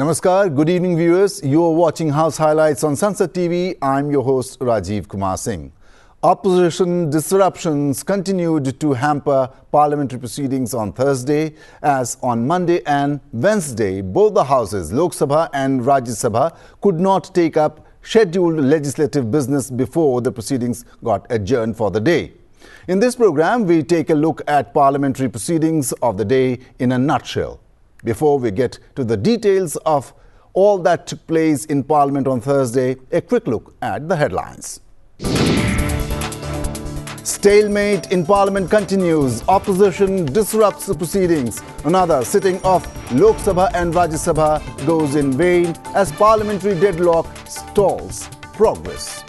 Namaskar, good evening viewers. You are watching House Highlights on Sansad TV. I'm your host Rajiv Kumar Singh. Opposition disruptions continued to hamper parliamentary proceedings on Thursday, as on Monday and Wednesday, both the houses, Lok Sabha and Rajya Sabha, could not take up scheduled legislative business before the proceedings got adjourned for the day. In this program, we take a look at parliamentary proceedings of the day in a nutshell. Before we get to the details of all that took place in Parliament on Thursday, a quick look at the headlines. Stalemate in Parliament continues. Opposition disrupts the proceedings. Another sitting of Lok Sabha and Rajya Sabha goes in vain as parliamentary deadlock stalls progress.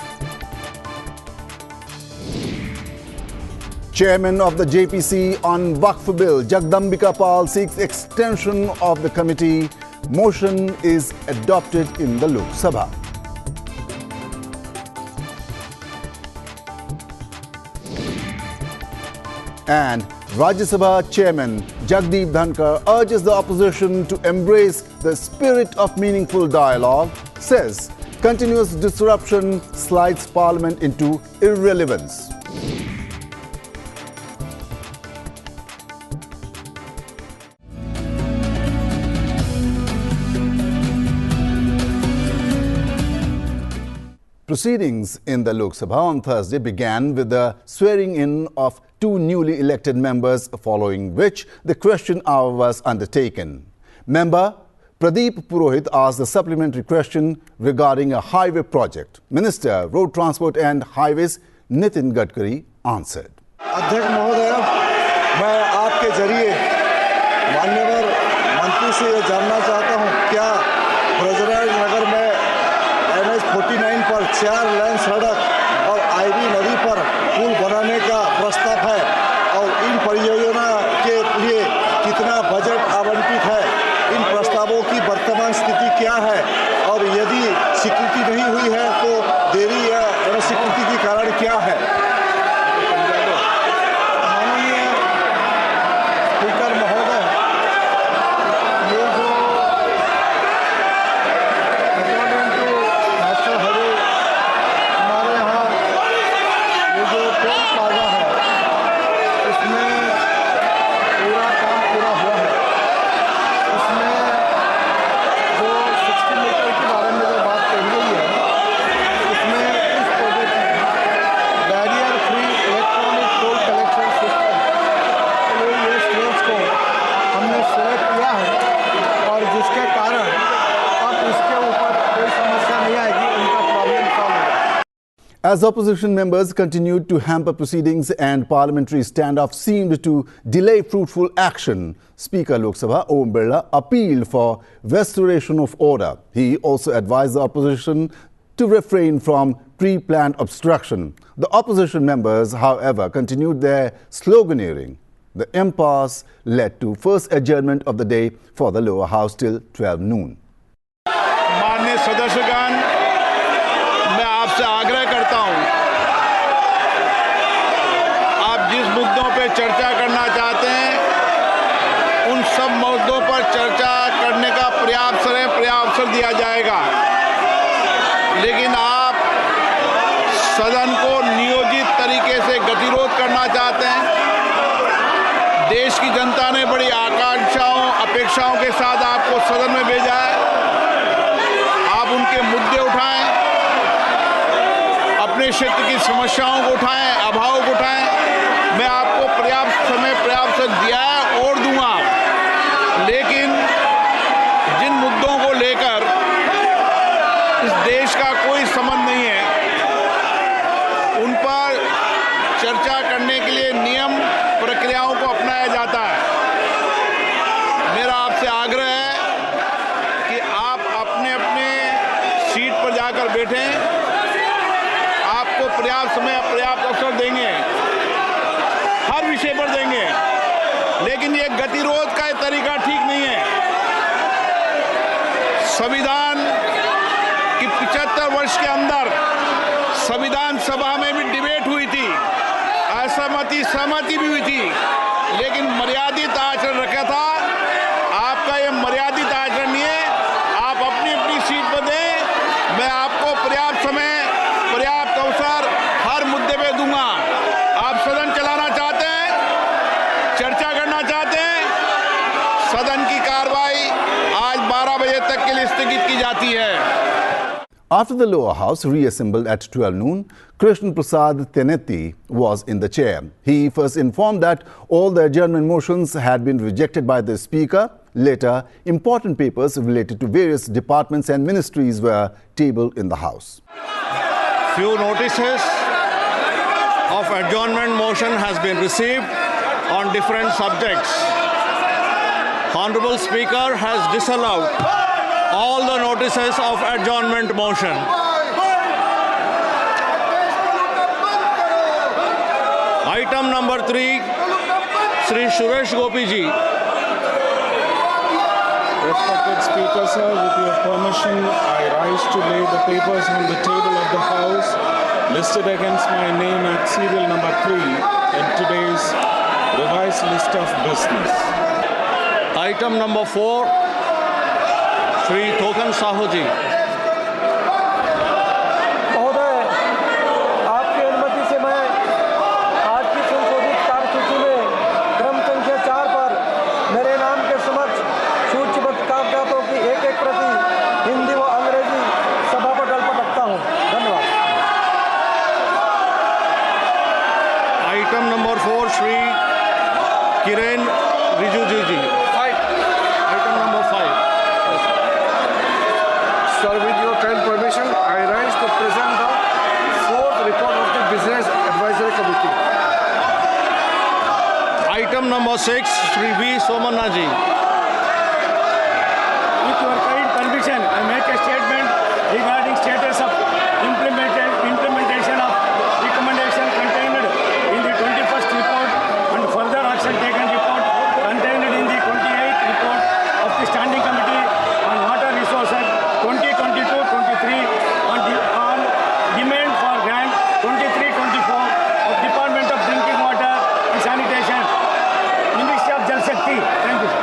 Chairman of the JPC on Waqf Bill, Jagdambika Pal, seeks extension of the committee. Motion is adopted in the Lok Sabha. And Rajya Sabha Chairman Jagdeep Dhankar urges the opposition to embrace the spirit of meaningful dialogue, says continuous disruption slides Parliament into irrelevance. Proceedings in the Lok Sabha on Thursday began with the swearing-in of two newly elected members, following which the question hour was undertaken. Member Pradeep Purohit asked a supplementary question regarding a highway project. Minister, Road Transport and Highways Nitin Gadkari answered. अध्यक्ष महोदय, मैं आपके जरिए माननीय मंत्री से ये जानना चाहता हूँ, क्या ब्रजराज नगर में NH-49 पर 4 लेन सड़क और आईवी नदी पर पुल बनाने का प्रस्ताव है और इन परियोजना के लिए कितना बजट आवंटित है, इन प्रस्तावों की वर्तमान स्थिति क्या है और यदि स्वीकृति नहीं हुई है तो देरी या अस्वीकृति के कारण क्या है। माननीय स्पीकर महोदय, ये जो As opposition members continued to hamper proceedings and parliamentary standoff seemed to delay fruitful action, Speaker Lok Sabha Om Birla appealed for restoration of order. He also advised the opposition to refrain from pre-planned obstruction. The opposition members, however, continued their sloganeering. The impasse led to first adjournment of the day for the lower house till 12 noon. माननीय सदस्यगण, मैं आपसे आग्रह करता हूं, आप जिस मुद्दों पे चर्चा करना चाहते हैं उन सब मुद्दों पर चर्चा करने का पर्याप्त अवसर दिया जाएगा, लेकिन आप सदन को नियोजित तरीके से गतिरोध करना चाहते हैं। देश की जनता ने बड़ी आकांक्षाओं अपेक्षाओं के साथ आपको सदन में भेजा है। आप उनके मुद्दे उठाएं, अपने क्षेत्र की समस्याओं को उठाएं, अभाव को उठाएं। मैं आपको पर्याप्त समय दिया है और दूंगा, लेकिन जिन मुद्दों को लेकर इस देश का कोई संबंध नहीं है, उन पर चर्चा करने के लिए नियम प्रक्रियाओं को अपनाया जाता है। मेरा आपसे आग्रह है कि आप अपने अपने सीट पर जाकर बैठें। आपको पर्याप्त समय पर्याप्त अवसर देंगे, हर विषय पर देंगे, लेकिन ये गतिरोध का तरीका ठीक नहीं है। संविधान की 75 वर्ष के अंदर संविधान सभा में भी डिबेट हुई थी, सहमति भी हुई थी, लेकिन मर्यादित आचरण रखा था। आपका ये मर्यादित आचरण नहीं है। आप जाती है। After the lower house reassembled at 12 noon, Sansad Television was in the chair. He first informed that all the adjournment motions had been rejected by the speaker. Later, important papers related to various departments and ministries were tabled in the house. Few notices of adjournment motion has been received on different subjects. Honorable Speaker has disallowed all the notices of adjournment motion. Item number 3, Sri Suresh Gopi ji. Respected Speaker, sir, with your permission, I rise to lay the papers on the table of the House listed against my name at serial number 3 in today's revised list of business. Item number 4, Sri Tokan Sahu ji. महोदय, आपकी अनुमति से मैं आज की संशोधित कार्यसूची में क्रम संख्या 4 पर मेरे नाम के समक्ष सूचीबद्ध कागजातों की एक-एक प्रति हिंदी व अंग्रेजी सभा पटल पर रखता हूं। धन्यवाद। Item number 4, Sri Kiren Rijiju ji. Item number 5. Sir, with your kind permission, I rise to present the 4th report of the Business Advisory Committee. Item number 6, Sri V. Somana ji. With your kind permission, I make a statement regarding status of implementation of recommendation contained in the 21st report and further action taken report contained in the 28th report of the Standing Committee on Water Resources 2022-23 on demand for grant 23-24 of Department of Drinking Water and Sanitation, Ministry of Jal Shakti. Thank you, sir.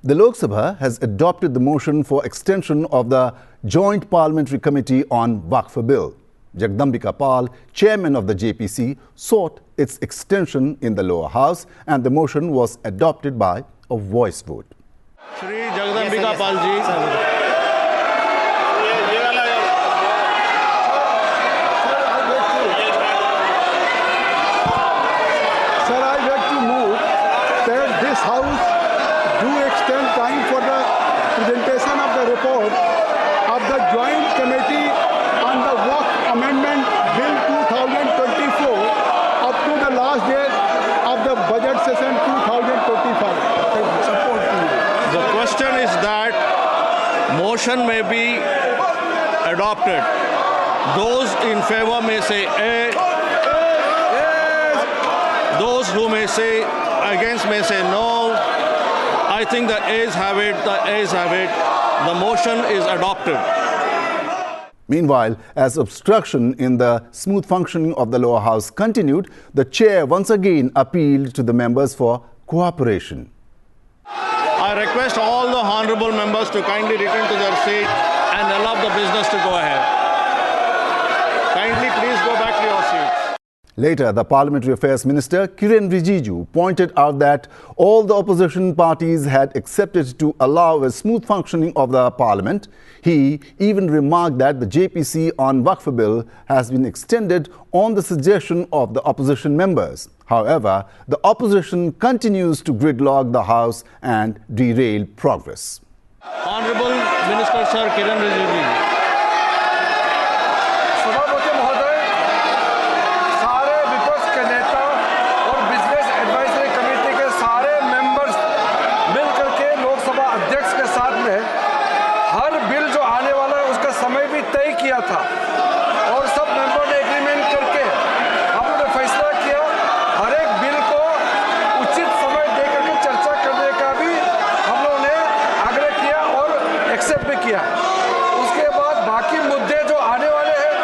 The Lok Sabha has adopted the motion for extension of the Joint Parliamentary Committee on Waqf Bill. Jagdambika Pal, chairman of the JPC, sought its extension in the lower house and the motion was adopted by a voice vote. Shri Jagdambika Pal ji. Sir, I beg to move that this House do extend time for the presentation of the report of the Joint Committee on the Waqf Amendment Bill 2024 up to the last date of the budget session 2025. Support to you. The question is that motion may be adopted. Those in favor may say A. Those who may say against may say no. I think the ayes have it. The ayes have it. The motion is adopted. Meanwhile, as obstruction in the smooth functioning of the lower house continued, the chair once again appealed to the members for cooperation. I request all the honorable members to kindly return to their seat and allow the business to go ahead. Kindly please go back to your seats. Later, the Parliamentary Affairs Minister Kiren Rijiju pointed out that all the opposition parties had accepted to allow a smooth functioning of the Parliament. He even remarked that the JPC on Waqf Bill has been extended on the suggestion of the opposition members. However, the opposition continues to gridlock the House and derail progress. Honorable Minister Sir Kiren Rijiju. सभापति महोदय, सारे विपक्ष के नेता और business advisory committee के सारे members मिलकर के लोकसभा अध्यक्ष के साथ में हर बिल जो आने वाला है उसका समय भी तय किया था और सब मेंबर ने एग्रीमेंट करके हम लोगों ने फैसला किया हर एक बिल को उचित समय दे करके चर्चा करने का भी हम लोगों ने आग्रह किया और एक्सेप्ट भी किया। उसके बाद बाकी मुद्दे जो आने वाले हैं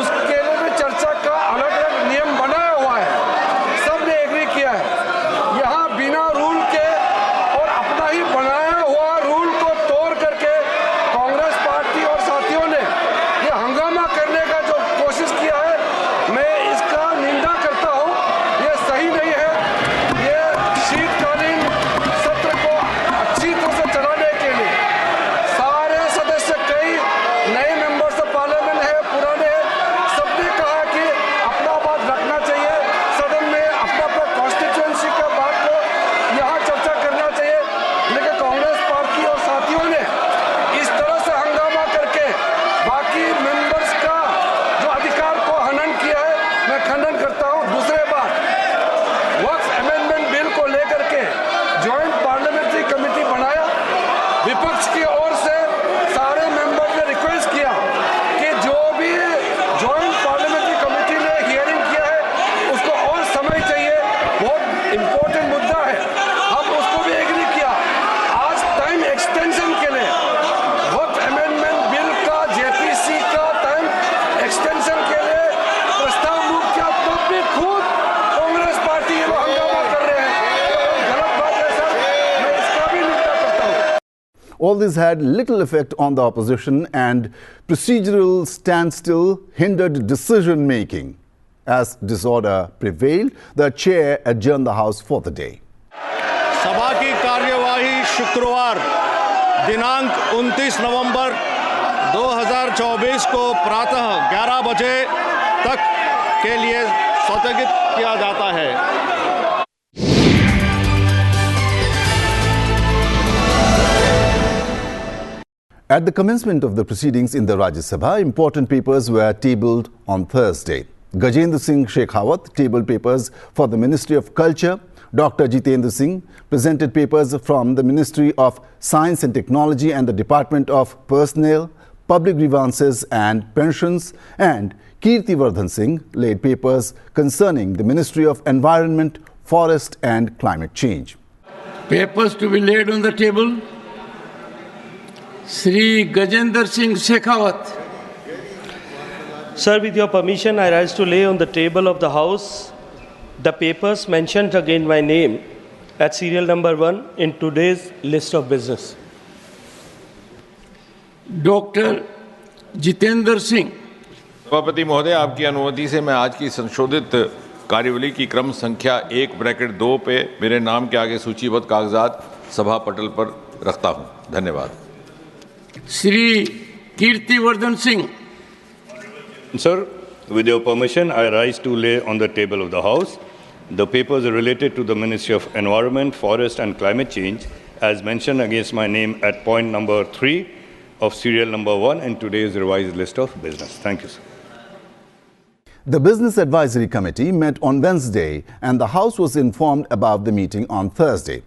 उसके लिए भी चर्चा का अलग अलग नियम बनाया हुआ है, सब ने एग्री किया है। यहाँ बिना रूल के और अपना ही बनाया हुआ रूल को तोड़ करके कांग्रेस पार्टी और साथियों ने ये हंगामा कर All this had little effect on the opposition, and procedural standstill hindered decision-making. As disorder prevailed, the chair adjourned the House for the day. सभा की कार्यवाही शुक्रवार दिनांक 29 नवंबर 2024 को प्रातः 11 बजे तक के लिए स्थगित किया जाता है। At the commencement of the proceedings in the Rajya Sabha, important papers were tabled on Thursday. Gajendra Singh Shekhawat tabled papers for the Ministry of Culture. Dr. Jitendra Singh presented papers from the Ministry of Science and Technology and the Department of Personnel, Public Grievances and Pensions, and Kirtivardhan Singh laid papers concerning the Ministry of Environment, Forest and Climate Change. Papers to be laid on the table. Sri Gajendra Singh Shekhawat. Sir, with your permission, I rise to lay on the table of the House the papers mentioned again by name at serial number 1 in today's list of business. Dr. Jitendra Singh. सभापति महोदय, आपकी अनुमति से मैं आज की संशोधित कार्यवली की क्रम संख्या 1(2) पे मेरे नाम के आगे सूचीबद्ध कागजात सभा पटल पर रखता हूं। धन्यवाद। Sri Kirtivardhan Singh. Sir, with your permission, I rise to lay on the table of the House the papers related to the Ministry of Environment, Forest and Climate Change as mentioned against my name at point number 3 of serial number 1 in today's revised list of business. Thank you, sir. The Business Advisory Committee met on Wednesday and the House was informed about the meeting on Thursday.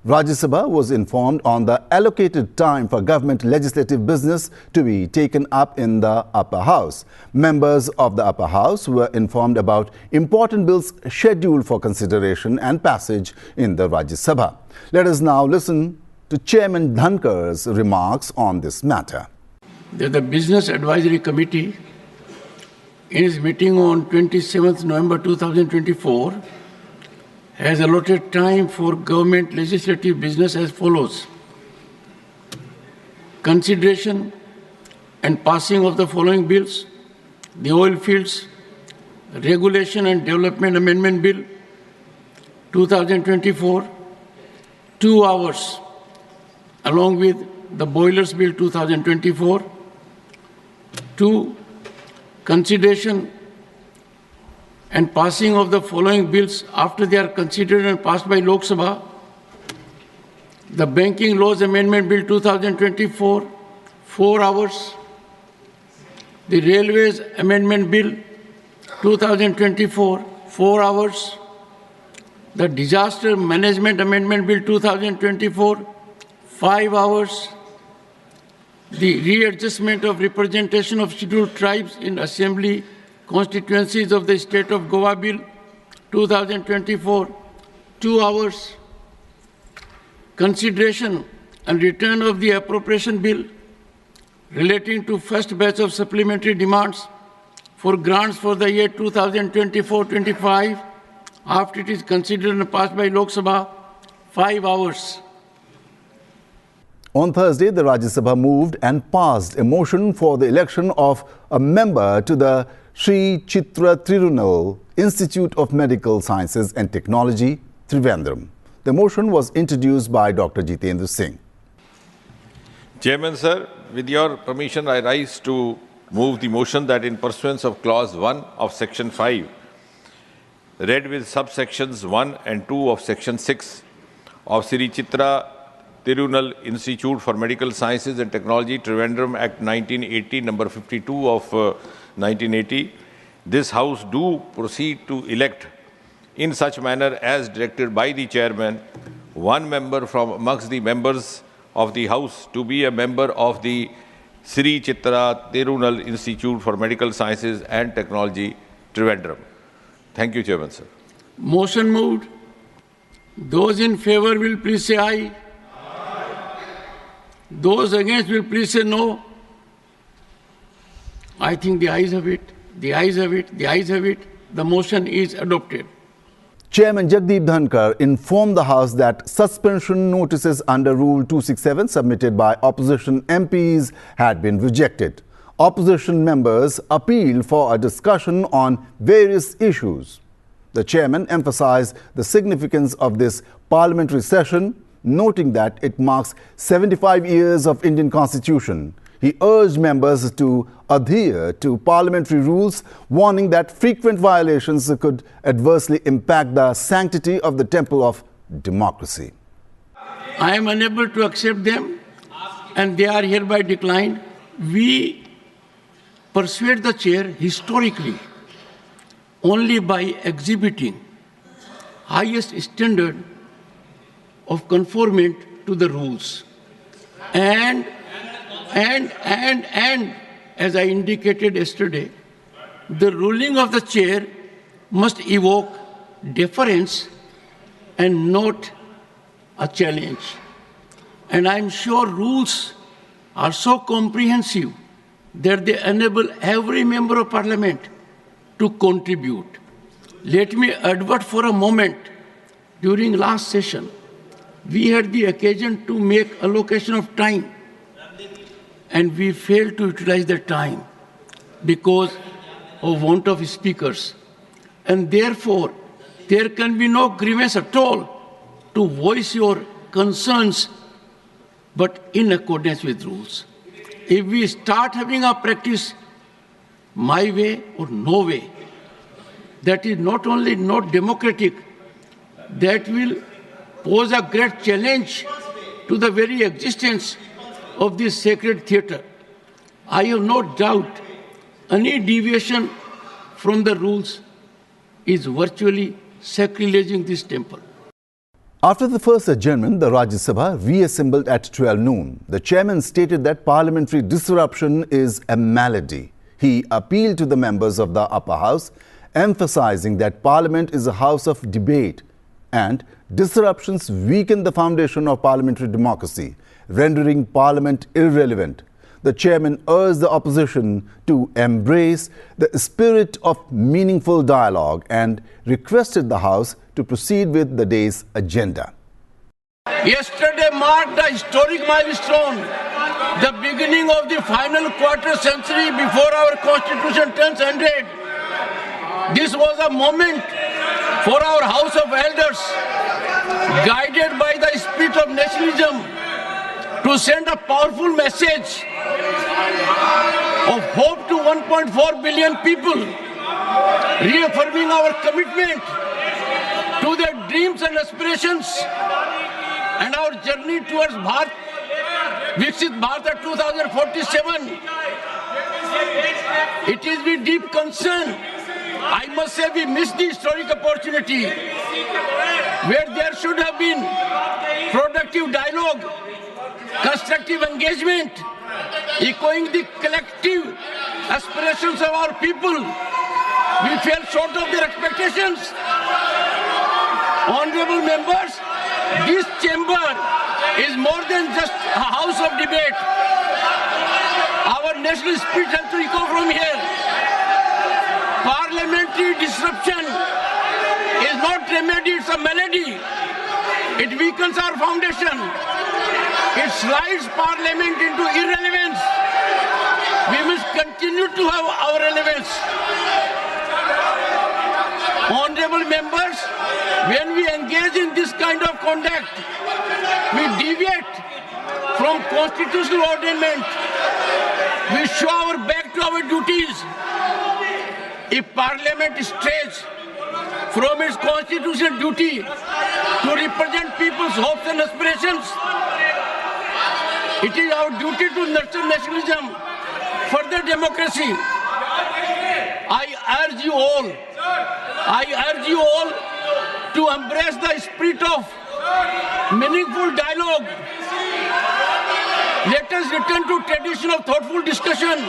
Rajya Sabha was informed on the allocated time for government legislative business to be taken up in the upper house. Members of the upper house were informed about important bills scheduled for consideration and passage in the Rajya Sabha. Let us now listen to Chairman Dhankar's remarks on this matter. The Business Advisory Committee in its meeting on 27th November 2024 has allotted time for government legislative business as follows. Consideration and passing of the following bills: the Oil Fields Regulation and Development Amendment Bill 2024, 2 hours, along with the Boilers Bill 2024. 2. Consideration and passing of the following bills after they are considered and passed by Lok Sabha: the Banking Laws Amendment Bill 2024, 4 hours, the Railways Amendment Bill 2024, 4 hours, the Disaster Management Amendment Bill 2024, 5 hours, the Readjustment of Representation of Scheduled Tribes in Assembly Constituencies of the State of Goa Bill 2024, 2 hours, consideration and return of the Appropriation Bill relating to first batch of supplementary demands for grants for the year 2024-25 after it is considered and passed by Lok Sabha, 5 hours. On Thursday, the Rajya Sabha moved and passed a motion for the election of a member to the Sri Chitra Tirunal Institute of Medical Sciences and Technology, Trivandrum. The motion was introduced by Dr. Jitendra Singh. Chairman, sir, with your permission, I rise to move the motion that in pursuance of Clause 1 of Section 5, read with subsections 1 and 2 of Section 6 of Sri Chitra Tirunal Institute for Medical Sciences and Technology, Trivandrum Act 1980, number 52 of 1980, this House do proceed to elect in such manner as directed by the Chairman, one member from amongst the members of the House to be a member of the Sri Chitra Tirunal Institute for Medical Sciences and Technology, Trivandrum. Thank you, Chairman, sir. Motion moved. Those in favor will please say aye. Those against will please say no. I think the ayes have it. The ayes have it. The ayes have it. The motion is adopted. Chairman Jagdeep Dhankar informed the House that suspension notices under Rule 267 submitted by opposition MPs had been rejected. Opposition members appealed for a discussion on various issues. The chairman emphasized the significance of this parliamentary session, noting that it marks 75 years of Indian Constitution. He urged members to adhere to parliamentary rules, warning that frequent violations could adversely impact the sanctity of the temple of democracy. I am unable to accept them, and they are hereby declined. We persuade the chair historically only by exhibiting highest standard of conformity to the rules. And as I indicated yesterday, the ruling of the chair must evoke deference and not a challenge. And I'm sure rules are so comprehensive that they enable every member of parliament to contribute. Let me advert for a moment. During last session, we had the occasion to make allocation of time, and we failed to utilize that time because of want of speakers. And therefore, there can be no grievance at all to voice your concerns, but in accordance with rules. If we start having a practice my way or no way, that is not only not democratic, that will pose a great challenge to the very existence of this sacred theatre. I have no doubt any deviation from the rules is virtually sacrileging this temple. After the first adjournment, the Rajya Sabha reassembled at 12 noon. The chairman stated that parliamentary disruption is a malady. He appealed to the members of the upper house, emphasizing that parliament is a house of debate and disruptions weaken the foundation of parliamentary democracy, rendering parliament irrelevant. The chairman urged the opposition to embrace the spirit of meaningful dialogue and requested the House to proceed with the day's agenda. Yesterday marked a historic milestone, the beginning of the final quarter century before our Constitution turns 100. This was a moment for our House of Elders, guided by the spirit of nationalism, to send a powerful message of hope to 1.4 billion people, reaffirming our commitment to their dreams and aspirations and our journey towards Viksit Bharat 2047. It is with deep concern, I must say, we missed the historic opportunity where there should have been productive dialogue, constructive engagement, echoing the collective aspirations of our people. We fell short of their expectations. Honorable members, this chamber is more than just a house of debate. Our national spirit has to echo from here. Parliamentary disruption is not remedy, it's a malady. It weakens our foundation. It slides parliament into irrelevance. We must continue to have our relevance. Honorable members, when we engage in this kind of conduct, we deviate from constitutional ordainment. We show our back to our duties. If Parliament strays from its constitutional duty to represent people's hopes and aspirations, it is our duty to nurture nationalism, further democracy. I urge you all to embrace the spirit of meaningful dialogue. Let us return to tradition of thoughtful discussion.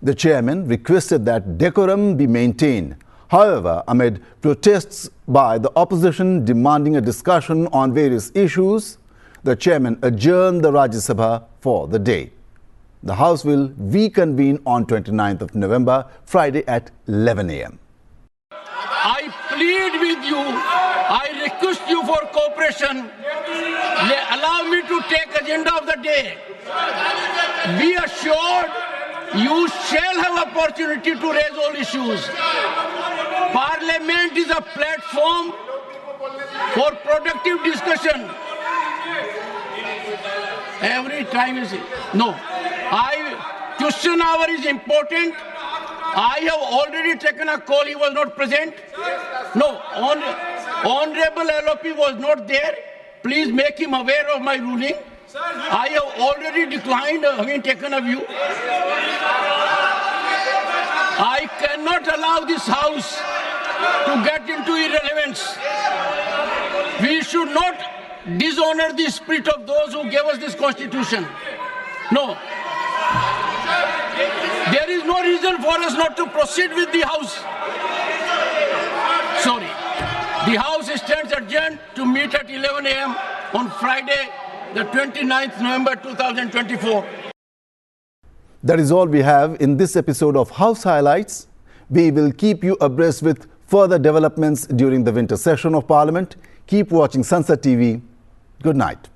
The chairman requested that decorum be maintained. However, amid protests by the opposition demanding a discussion on various issues, the chairman adjourned the Rajya Sabha for the day. The House will reconvene on 29th of November, Friday at 11 a.m. I plead with you, I request you for cooperation. Allow me to take agenda of the day. Be assured you shall have opportunity to raise all issues. Parliament is a platform for productive discussion. Every time is no. Question hour is important. I have already taken a call. He was not present. No, Honorable LOP was not there. Please make him aware of my ruling. I have already declined having taken a view. I cannot allow this House to get into irrelevance. We should not dishonor the spirit of those who gave us this Constitution. No. There is no reason for us not to proceed with the House. Sorry. The House stands adjourned to meet at 11 a.m. on Friday, the 29th November 2024. That is all we have in this episode of House Highlights. We will keep you abreast with further developments during the winter session of Parliament. Keep watching Sansad TV. Good night.